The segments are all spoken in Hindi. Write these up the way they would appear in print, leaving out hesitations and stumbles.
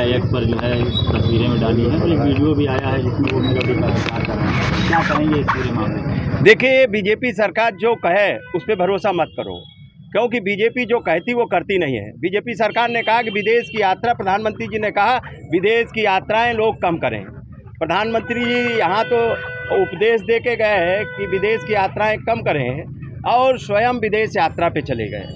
एक्स पर जो है तस्वीरें में डाली हैं और एक वीडियो भी आया है जिसमें वो मेरा भी प्रचार कर रहे हैं। क्या कहेंगे इस पूरे मामले में? देखिए, बीजेपी सरकार जो कहे उस पर भरोसा मत करो, क्योंकि बीजेपी जो कहती वो करती नहीं है। बीजेपी सरकार ने कहा कि विदेश की यात्रा, प्रधानमंत्री जी ने कहा विदेश की यात्राएं लोग कम करें। प्रधानमंत्री जी यहाँ तो उपदेश दे के गए हैं कि विदेश की यात्राएं कम करें और स्वयं विदेश यात्रा पे चले गए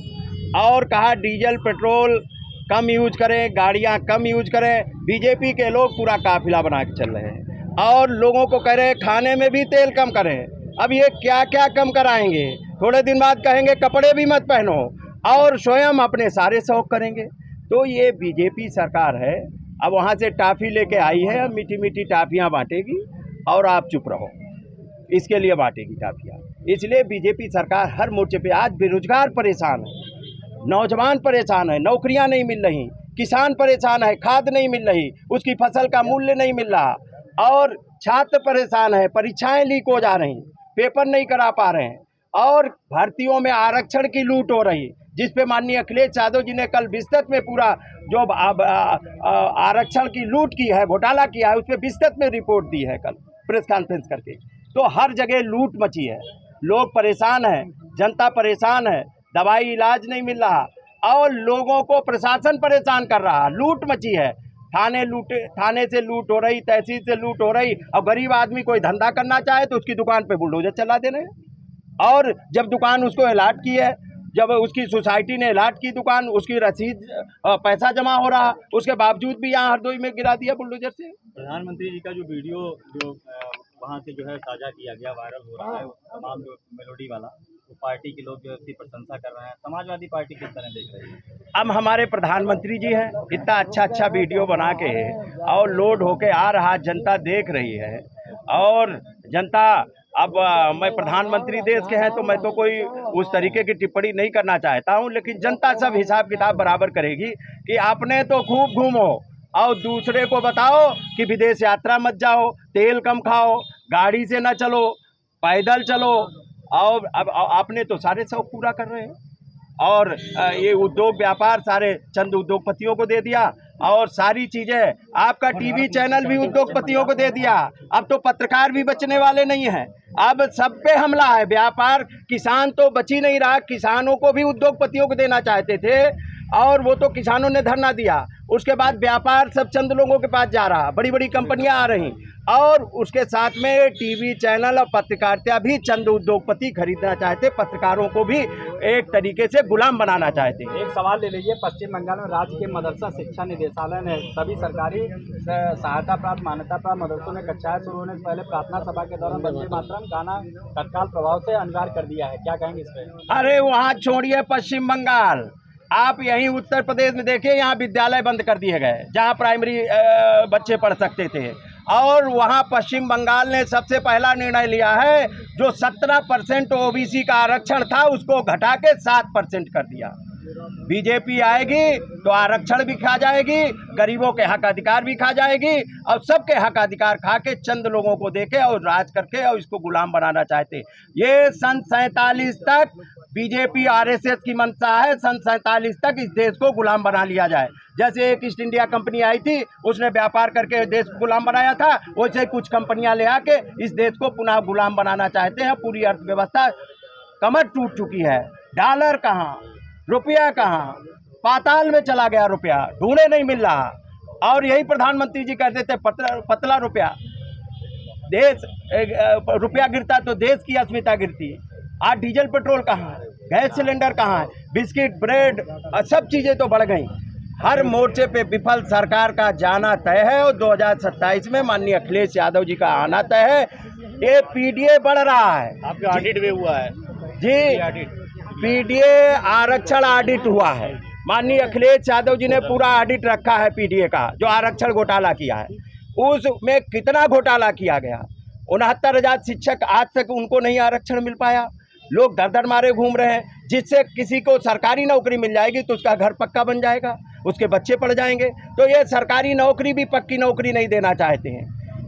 और कहा डीजल पेट्रोल कम यूज करें, गाड़ियां कम यूज करें। बीजेपी के लोग पूरा काफिला बना के चल रहे हैं और लोगों को कह रहे हैं खाने में भी तेल कम करें। अब ये क्या क्या कम कराएंगे? थोड़े दिन बाद कहेंगे कपड़े भी मत पहनो और स्वयं अपने सारे शौक करेंगे। तो ये बीजेपी सरकार है। अब वहाँ से टाफ़ी लेके आई है, अब मीठी मीठी टाफ़ियाँ बांटेगी और आप चुप रहो, इसके लिए बांटेगी टाफ़ियाँ। इसलिए बीजेपी सरकार हर मोर्चे पे, आज बेरोजगार परेशान है, नौजवान परेशान है, नौकरियां नहीं मिल रही, किसान परेशान है, खाद नहीं मिल रही, उसकी फसल का मूल्य नहीं मिल रहा और छात्र परेशान है, परीक्षाएं लीक हो जा रही, पेपर नहीं करा पा रहे हैं और भर्तियों में आरक्षण की लूट हो रही, जिस पे माननीय अखिलेश यादव जी ने कल विस्तृत में पूरा जो आरक्षण की लूट की है, घोटाला किया है, उस पर विस्तृत में रिपोर्ट दी है कल प्रेस कॉन्फ्रेंस करके। तो हर जगह लूट मची है, लोग परेशान हैं, जनता परेशान है, दवाई इलाज नहीं मिल रहा और लोगों को प्रशासन परेशान कर रहा, लूट मची है। थाने से लूट हो रही, तहसील से लूट हो रही और गरीब आदमी कोई धंधा करना चाहे तो उसकी दुकान पे बुलडोजर चला दे रहे हैं। और जब दुकान उसको अलाट की है, जब उसकी सोसाइटी ने अलाट की दुकान, उसकी रसीद पैसा जमा हो रहा, उसके बावजूद भी यहाँ हरदोई में गिरा दिया बुलडोजर से। प्रधानमंत्री जी का जो वीडियो जो वहाँ से जो है साझा किया गया, वायरल हो रहा है, तमाम जो मेलोडी वाला, तो पार्टी के लोग जो है उसकी प्रशंसा कर रहे हैं। समाजवादी पार्टी किस तरह देख रही है? अब हमारे प्रधानमंत्री जी हैं, इतना अच्छा वीडियो बना के और लोड होके आ रहा, जनता देख रही है और जनता, अब मैं प्रधानमंत्री देश के हैं तो मैं तो कोई उस तरीके की टिप्पणी नहीं करना चाहता हूं, लेकिन जनता सब हिसाब किताब बराबर करेगी कि आपने तो खूब घूमो और दूसरे को बताओ कि विदेश यात्रा मत जाओ, तेल कम खाओ, गाड़ी से ना चलो, पैदल चलो। और अब आपने तो सारे शौक पूरा कर रहे हैं और ये उद्योग व्यापार सारे चंद उद्योगपतियों को दे दिया और सारी चीज़ें, आपका टीवी चैनल भी उद्योगपतियों को दे दिया। अब तो पत्रकार भी बचने वाले नहीं हैं, अब सब पे हमला है। व्यापार, किसान तो बच ही नहीं रहा, किसानों को भी उद्योगपतियों को देना चाहते थे और वो तो किसानों ने धरना दिया। उसके बाद व्यापार सब चंद लोगों के पास जा रहा, बड़ी बड़ी कंपनियां आ रही और उसके साथ में टीवी चैनल और पत्रकारिता भी चंद उद्योगपति खरीदना चाहते, पत्रकारों को भी एक तरीके से गुलाम बनाना चाहते। एक सवाल ले लीजिए, पश्चिम बंगाल में राज्य के मदरसा शिक्षा निदेशालय ने सभी सरकारी सहायता प्राप्त, मान्यता प्राप्त मदरसों में कक्षाएं शुरू होने से पहले प्रार्थना सभा के दौरान वंदे मातरम गाना तत्काल प्रभाव से अनिवार्य कर दिया है। क्या कहेंगे इस पर? अरे वहाँ छोड़िए पश्चिम बंगाल, आप यहीं उत्तर प्रदेश में देखिए, यहाँ विद्यालय बंद कर दिए गए जहाँ प्राइमरी बच्चे पढ़ सकते थे और वहाँ पश्चिम बंगाल ने सबसे पहला निर्णय लिया है, जो 17% ओबीसी का आरक्षण था उसको घटा के 7% कर दिया। बीजेपी आएगी तो आरक्षण भी खा जाएगी, गरीबों के हक अधिकार भी खा जाएगी और सबके हक अधिकार खा के चंद लोगों को देके और राज करके और इसको गुलाम बनाना चाहते। ये सन 47 तक बीजेपी आरएसएस की मंशा है, सन 47 तक इस देश को गुलाम बना लिया जाए। जैसे एक ईस्ट इंडिया कंपनी आई थी, उसने व्यापार करके देश को गुलाम बनाया था, वैसे कुछ कंपनियां ले आके इस देश को पुनः गुलाम बनाना चाहते हैं। पूरी अर्थव्यवस्था कमर टूट चुकी है, डॉलर कहाँ, रुपया कहाँ, पाताल में चला गया रुपया, ढूंढे नहीं मिल रहा। और यही प्रधानमंत्री जी कहते थे पतला रुपया, देश रुपया गिरता तो देश की अस्मिता गिरती। आज डीजल पेट्रोल कहाँ है, गैस सिलेंडर कहाँ है, बिस्किट ब्रेड सब चीज़ें तो बढ़ गई। हर मोर्चे पे विफल सरकार का जाना तय है और 2027 में माननीय अखिलेश यादव जी का आना तय है। ये पीडीए बढ़ रहा है, आपका ऑडिट भी हुआ है जी, पीडीए आरक्षण ऑडिट हुआ है। माननीय अखिलेश यादव जी ने पूरा ऑडिट रखा है पीडीए का, जो आरक्षण घोटाला किया है उसमें कितना घोटाला किया गया। 69,000 शिक्षक आज तक उनको नहीं आरक्षण मिल पाया, लोग दर दर मारे घूम रहे हैं। जिससे किसी को सरकारी नौकरी मिल जाएगी तो उसका घर पक्का बन जाएगा, उसके बच्चे पढ़ जाएंगे। तो ये सरकारी नौकरी भी पक्की नौकरी नहीं देना चाहते हैं,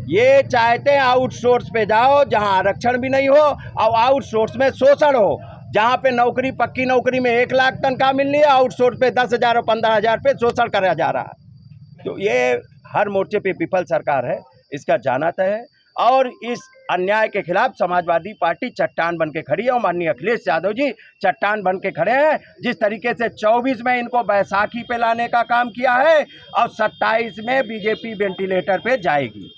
ये चाहते हैं आउटसोर्स पे जाओ जहां आरक्षण भी नहीं हो और आउटसोर्स में शोषण हो, जहां पे नौकरी, पक्की नौकरी में 1 लाख तनख्वाह मिल रही है, आउटसोर्स पे 10,000 और 15,000 पे शोषण करा जा रहा है। तो ये हर मोर्चे पे विफल सरकार है, इसका जाना तय है। और इस अन्याय के खिलाफ समाजवादी पार्टी चट्टान बन के खड़ी है और माननीय अखिलेश यादव जी चट्टान बन के खड़े हैं। जिस तरीके से 24 में इनको बैसाखी पे लाने का काम किया है और 27 में बीजेपी वेंटिलेटर पे जाएगी।